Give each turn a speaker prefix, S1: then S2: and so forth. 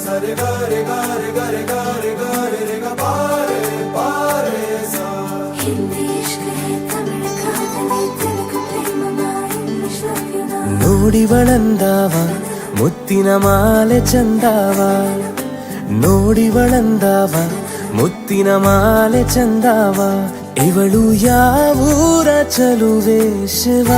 S1: ಸರಿ ಗಾರೆ ಗಾರೆ ಗಾರೆ ಗಾರೆ ಗಾರೆ ರೆ ಗ ಪಾರೆ ಪಾರೆ ಸಾ
S2: ಹಿಂದಿ ಇಷ್ಕ ಹೈ ತಮಿಳ್ ಕಾದಲಿ ತೆಲುಗು ಪ್ರೇಮ ಇಂಗ್ಲಿಷ್ ಲವ್ ಯು
S3: ನೋಡಿವಳಂದಾವ ಮುತ್ತಿನ ಮಾಲೆ ಚಂದಾವ ನೋಡಿವಳಂದಾವ ಮುತ್ತಿನ ಮಾಲೆ ಚಂದಾವ ಇವಳು ಯಾವೂರ ಚಲುವೆ ಶಿವ